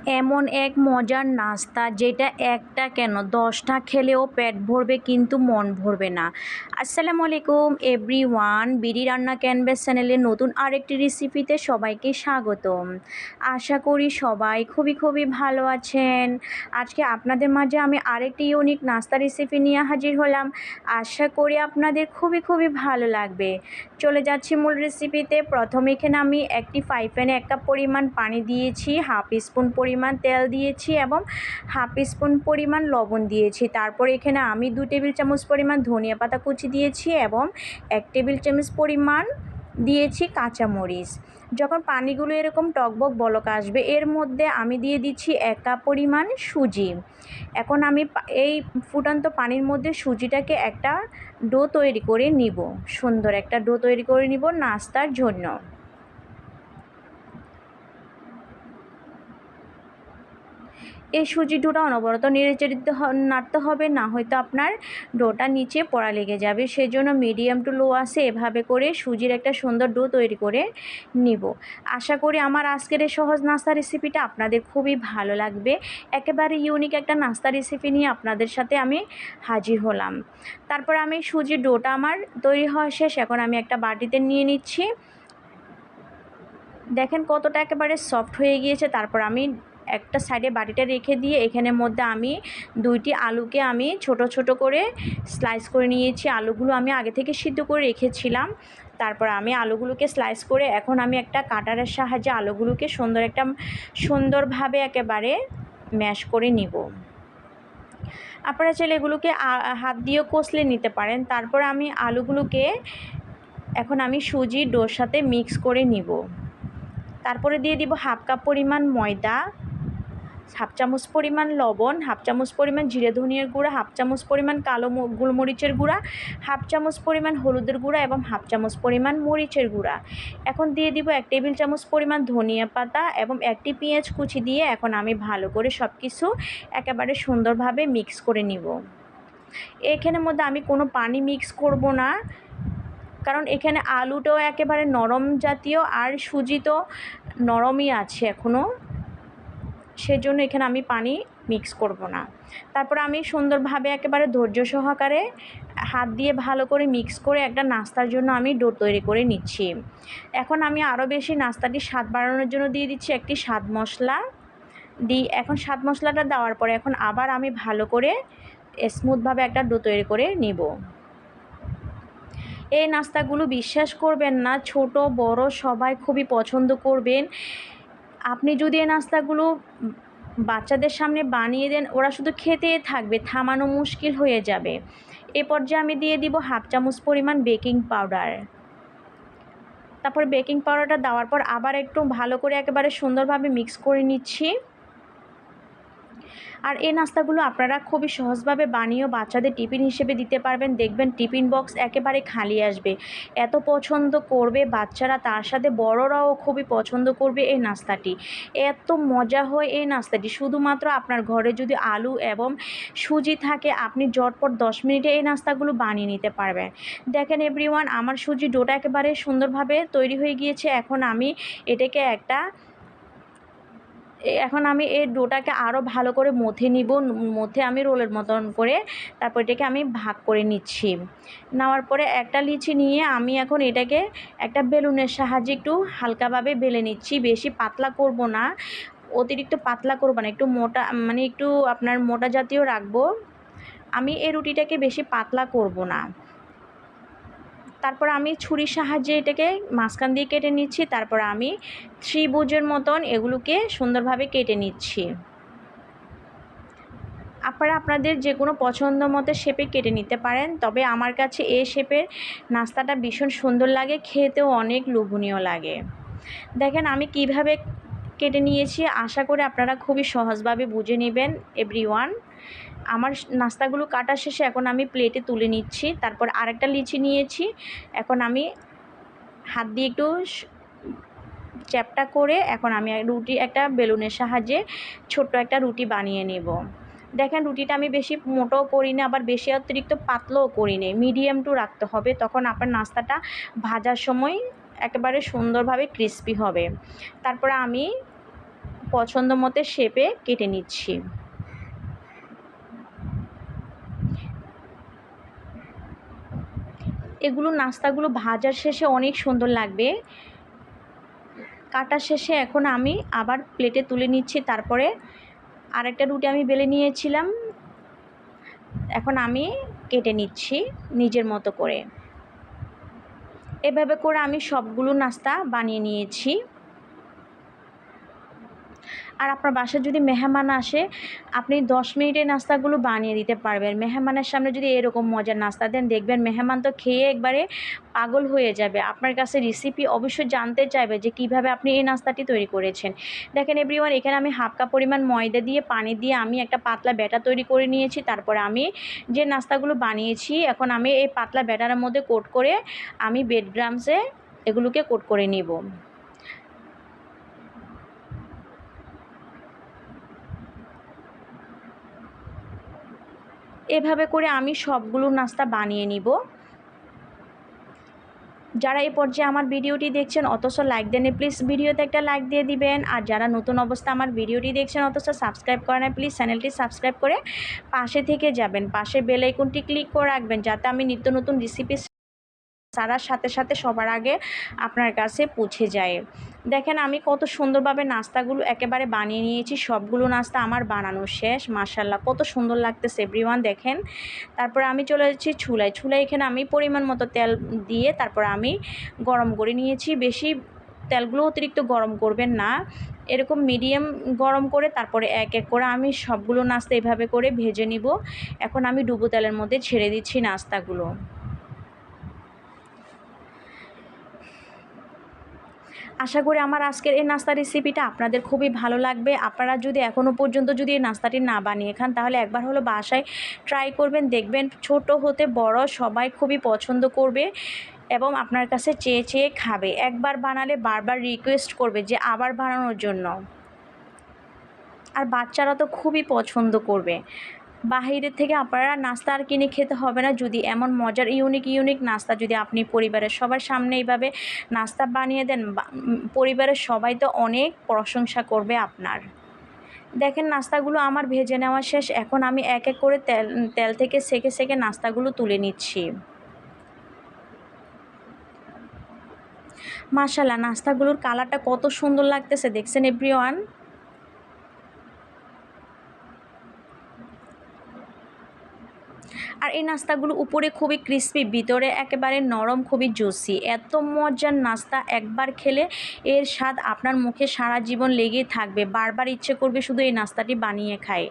এমন এক মজার নাস্তা যেটা একটা কেন 10টা খেলেও পেট ভরবে কিন্তু মন ভরবে না। আসসালামু আলাইকুম এভরিওয়ান, বিডি রান্না ক্যানভাস চ্যানেলের নতুন আরেকটি রেসিপিতে সবাইকে স্বাগতম। আশা করি সবাই খুবই ভালো আছেন। আজকে আপনাদের মাঝে আমি আরেকটি ইউনিক নাস্তা রেসিপি নিয়ে হাজির হলাম। আশা করি আপনাদের খুবই ভালো লাগবে। চলে যাচ্ছি মূল রেসিপিতে। প্রথমে এখানে আমি একটি ফ্রাই প্যানে 1 কাপ পরিমাণ পানি দিয়েছি, হাফ স্পুন পরিমাণ তেল দিয়েছি এবং হাফ স্পুন পরিমাণ লবণ দিয়েছি। তারপর এখানে আমি 2 টেবিল চামচ পরিমাণ ধনিয়া পাতা কুচি দিয়েছি এবং 1 টেবিল চামচ পরিমাণ দিয়েছি কাঁচামরিচ। যখন পানিগুলো এরকম টকবক বলক আসবে এর মধ্যে আমি দিয়ে দিচ্ছি 1 কাপ পরিমাণ সুজি। এখন আমি এই ফুটন্ত পানির মধ্যে সুজিটাকে একটা ডো তৈরি করে নিব, সুন্দর একটা ডো তৈরি করে নিব নাস্তার জন্য। এই সুজির ডোটা অনবরত নেড়েচেড়ে নাড়তে হবে, না হয়তো আপনার ডোটা নিচে পড়া লেগে যাবে। সেজন্য মিডিয়াম টু লো আছে এভাবে করে সুজির একটা সুন্দর ডো তৈরি করে নিব। আশা করি আমার আজকের এই সহজ নাস্তা রেসিপিটা আপনাদের খুবই ভালো লাগবে। একেবারে ইউনিক একটা নাস্তা রেসিপি নিয়ে আপনাদের সাথে আমি হাজির হলাম। তারপর আমি সুজির ডোটা আমার তৈরি হওয়া শেষ। এখন আমি একটা বাটিতে নিয়ে নিচ্ছি। দেখেন কতটা একেবারে সফট হয়ে গিয়েছে। তারপর আমি একটা সাইডে বাটিটা রেখে দিয়ে এখানের মধ্যে আমি 2টি আলুকে আমি ছোট করে স্লাইস করে নিয়েছি। আলুগুলো আমি আগে থেকে সিদ্ধ করে রেখেছিলাম। তারপর আমি আলুগুলোকে স্লাইস করে এখন আমি একটা কাটারের সাহায্যে আলুগুলোকে সুন্দরভাবে একেবারে ম্যাশ করে নিব। আপনারা চাইলে এগুলোকে হাত দিয়েও কষলে নিতে পারেন। তারপর আমি আলুগুলোকে এখন আমি সুজির ডোর সাথে মিক্স করে নিব। তারপরে দিয়ে দিব হাফ কাপ পরিমাণ ময়দা, হাফ চামচ পরিমাণ লবণ, হাফ চামচ পরিমাণ জিরে ধনিয়ার গুঁড়া, হাফ চামচ পরিমাণ কালো গোলমরিচের গুঁড়া, হাফ চামচ পরিমাণ হলুদের গুঁড়া এবং হাফ চামচ পরিমাণ মরিচের গুঁড়া। এখন দিয়ে দিব 1 টেবিল চামচ পরিমাণ ধনিয়া পাতা এবং একটি পেঁয়াজ কুচি দিয়ে এখন আমি ভালো করে সব কিছু একেবারে সুন্দরভাবে মিক্স করে নিব। এখানের মধ্যে আমি কোনো পানি মিক্স করব না, কারণ এখানে আলুটাও একেবারে নরম জাতীয় আর সুজি তো নরমই আছে এখনও, সেজন্য এখানে আমি পানি মিক্স করব না। তারপর আমি সুন্দরভাবে একেবারে ধৈর্য সহকারে হাত দিয়ে ভালো করে মিক্স করে একটা নাস্তার জন্য আমি ডো তৈরি করে নিচ্ছি। এখন আমি আরও বেশি নাস্তাটি স্বাদ বাড়ানোর জন্য দিয়ে দিচ্ছি একটি স্বাদ মশলা। এখন স্বাদ মশলাটা দেওয়ার পরে এখন আবার আমি ভালো করে স্মুথভাবে একটা ডো তৈরি করে নিব। এই নাস্তাগুলো বিশ্বাস করবেন না, ছোট বড় সবাই খুবই পছন্দ করবেন। আপনি যদি এই নাস্তাগুলো বাচ্চাদের সামনে বানিয়ে দেন, ওরা শুধু খেতেই থাকবে, থামানো মুশকিল হয়ে যাবে। এ পর্যায়ে আমি দিয়ে দিব হাফ চামচ পরিমাণ বেকিং পাউডার। তারপর বেকিং পাউডারটা দেওয়ার পর আবার একটু ভালো করে একেবারে সুন্দরভাবে মিক্স করে নিচ্ছি। আর এই নাস্তাগুলো আপনারা খুবই সহজভাবে বানিয়েও বাচ্চাদের টিফিন হিসেবে দিতে পারবেন। দেখবেন টিফিন বক্স একেবারে খালি আসবে, এত পছন্দ করবে বাচ্চারা, তার সাথে বড়রাও খুবই পছন্দ করবে এই নাস্তাটি। এত মজা হয় এই নাস্তাটি। শুধুমাত্র আপনার ঘরে যদি আলু এবং সুজি থাকে আপনি ঝটপট 10 মিনিটে এই নাস্তাগুলো বানিয়ে নিতে পারবেন। দেখেন এভরিওয়ান, আমার সুজি ডোটা একেবারে সুন্দরভাবে তৈরি হয়ে গিয়েছে। এখন আমি এটাকে এখন আমি এই ডোটাকে আরও ভালো করে মথে নিব। মথে আমি রোলের মতন করে তারপর এটাকে আমি ভাগ করে নিচ্ছি। নেওয়ার পরে একটা লিচি নিয়ে আমি এখন এটাকে একটা বেলুনের সাহায্যে একটু হালকাভাবে বেলে নিচ্ছি। বেশি পাতলা করব না, অতিরিক্ত পাতলা করব না, একটু মোটা, মানে একটু আপনার মোটা জাতীয় রাখবো। আমি এই রুটিটাকে বেশি পাতলা করব না। তারপর আমি ছুরির সাহায্যে এটাকে মাঝখান দিয়ে কেটে নিচ্ছি। তারপর আমি ত্রিভুজের মতন এগুলোকে সুন্দরভাবে কেটে নিচ্ছি। আপনারা আপনাদের যে কোনো পছন্দ মতো শেপে কেটে নিতে পারেন, তবে আমার কাছে এই শেপের নাস্তাটা ভীষণ সুন্দর লাগে, খেতেও অনেক লোভনীয় লাগে। দেখেন আমি কিভাবে কেটে নিয়েছি। আশা করি আপনারা খুবই সহজভাবে বুঝে নেবেন এভরিওয়ান। আমার নাস্তাগুলো কাটা শেষে এখন আমি প্লেটে তুলে নিচ্ছি। তারপর আরেকটা লিচি নিয়েছি। এখন আমি হাত দিয়ে একটু চ্যাপটা করে এখন আমি একটা বেলুনের সাহায্যে ছোট্ট একটা রুটি বানিয়ে নেব। দেখেন রুটিটা আমি বেশি মোটাও করি না, আবার বেশি অতিরিক্ত পাতলাও করি না, মিডিয়াম টু রাখতে হবে। তখন আপনার নাস্তাটা ভাজার সময় একেবারে সুন্দরভাবে ক্রিস্পি হবে। তারপরে আমি পছন্দ মতো শেপে কেটে নিচ্ছি। এগুলো নাস্তাগুলো ভাজার শেষে অনেক সুন্দর লাগবে। কাটার শেষে এখন আমি আবার প্লেটে তুলে নিচ্ছি। তারপরে আরেকটা রুটি আমি বেলে নিয়েছিলাম, এখন আমি কেটে নিচ্ছি নিজের মতো করে। এভাবে করে আমি সবগুলো নাস্তা বানিয়ে নিয়েছি। আর আপনার বাসায় যদি মেহমান আসে, আপনি 10 মিনিটে নাস্তাগুলো বানিয়ে দিতে পারবেন। মেহমানের সামনে যদি এরকম মজার নাস্তা দেন, দেখবেন মেহমান তো খেয়ে একবারে পাগল হয়ে যাবে। আপনার কাছে রেসিপি অবশ্যই জানতে চাইবে যে কিভাবে আপনি এই নাস্তাটি তৈরি করেছেন। দেখেন এভরিওয়ান, এখানে আমি হাফ কাপ পরিমাণ ময়দা দিয়ে পানি দিয়ে আমি একটা পাতলা ব্যাটার তৈরি করে নিয়েছি। তারপরে আমি যে নাস্তাগুলো বানিয়েছি, এখন আমি এই পাতলা ব্যাটারের মধ্যে কোট করে আমি ব্রেড ক্রাম্বসে এগুলোকে কোট করে নিব। এভাবে করে আমি সবগুলো নাস্তা বানিয়ে নিব। যারা এই পর্যায়ে আমার ভিডিওটি দেখছেন অথচ লাইক দেন, প্লিজ ভিডিওতে একটা লাইক দিয়ে দিবেন। আর যারা নতুন অবস্থা আমার ভিডিওটি দেখছেন অথচ সাবস্ক্রাইব করেন না, প্লিজ চ্যানেলটি সাবস্ক্রাইব করে পাশে থেকে যাবেন। পাশে বেল আইকনটি ক্লিক করে রাখবেন যাতে আমি নিত্য নতুন রেসিপি ছাড়ার সাথে সাথে সবার আগে আপনার কাছে পৌঁছে যায়। দেখেন আমি কত সুন্দরভাবে নাস্তাগুলো একেবারে বানিয়ে নিয়েছি। সবগুলো নাস্তা আমার বানানো শেষ। মাশাআল্লাহ কত সুন্দর লাগতেছে এভরিওয়ান দেখেন। তারপরে আমি চলে যাচ্ছি চুলায়। এখানে আমি পরিমাণ মতো তেল দিয়ে তারপর আমি গরম করে নিয়েছি। বেশি তেলগুলো অতিরিক্ত গরম করবেন না, এরকম মিডিয়াম গরম করে তারপরে এক এক করে আমি সবগুলো নাস্তা এভাবে করে ভেজে নিব। এখন আমি ডুবো তেলের মধ্যে ছেড়ে দিচ্ছি নাস্তাগুলো। আশা করি আমার আজকের এই নাস্তার রেসিপিটা আপনাদের খুবই ভালো লাগবে। আপনারা যদি এখনও পর্যন্ত যদি এই নাস্তাটি না বানিয়ে খান, তাহলে একবার হলো বাসায় ট্রাই করবেন, দেখবেন ছোট হতে বড় সবাই খুবই পছন্দ করবে এবং আপনার কাছে চেয়ে চেয়ে খাবে। একবার বানালে বারবার রিকোয়েস্ট করবে যে আবার বানানোর জন্য। আর বাচ্চারা তো খুবই পছন্দ করবে। বাহিরের থেকে আপনারা নাস্তা আর কিনে খেতে হবে না। যদি এমন মজার ইউনিক নাস্তা যদি আপনি পরিবারের সবার সামনে এইভাবে নাস্তা বানিয়ে দেন, পরিবারের সবাই তো অনেক প্রশংসা করবে আপনার। দেখেন নাস্তাগুলো আমার ভেজে নেওয়া শেষ। এখন আমি এক এক করে তেল থেকে সেকে সেকে নাস্তাগুলো তুলে নিচ্ছি। মাশাআল্লাহ নাস্তাগুলোর কালারটা কত সুন্দর লাগতেছে দেখছেন এভরিওয়ান। আর এই নাস্তাগুলো উপরে খুবই ক্রিস্পি, ভিতরে একেবারে নরম, খুবই জুসি। এত মজার নাস্তা, একবার খেলে এর স্বাদ আপনার মুখে সারা জীবন লেগেই থাকবে। বারবার ইচ্ছে করবে শুধু এই নাস্তাটি বানিয়ে খাই।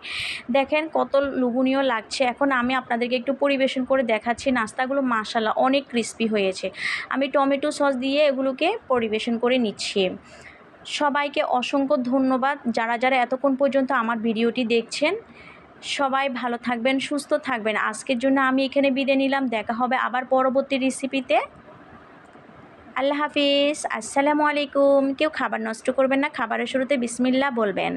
দেখেন কত লোভনীয় লাগছে। এখন আমি আপনাদেরকে একটু পরিবেশন করে দেখাচ্ছি। নাস্তাগুলো মাশাআল্লাহ অনেক ক্রিস্পি হয়েছে। আমি টমেটো সস দিয়ে এগুলোকে পরিবেশন করে নিচ্ছি। সবাইকে অসংখ্য ধন্যবাদ যারা যারা এতক্ষণ পর্যন্ত আমার ভিডিওটি দেখছেন। সবাই ভালো থাকবেন, সুস্থ থাকবেন। আজকের জন্য আমি এখানে বিদায় নিলাম। দেখা হবে আবার পরবর্তী রেসিপিতে। আল্লাহ হাফিজ, আসসালামু আলাইকুম। কেউ খাবার নষ্ট করবেন না, খাবারের শুরুতে বিসমিল্লাহ বলবেন।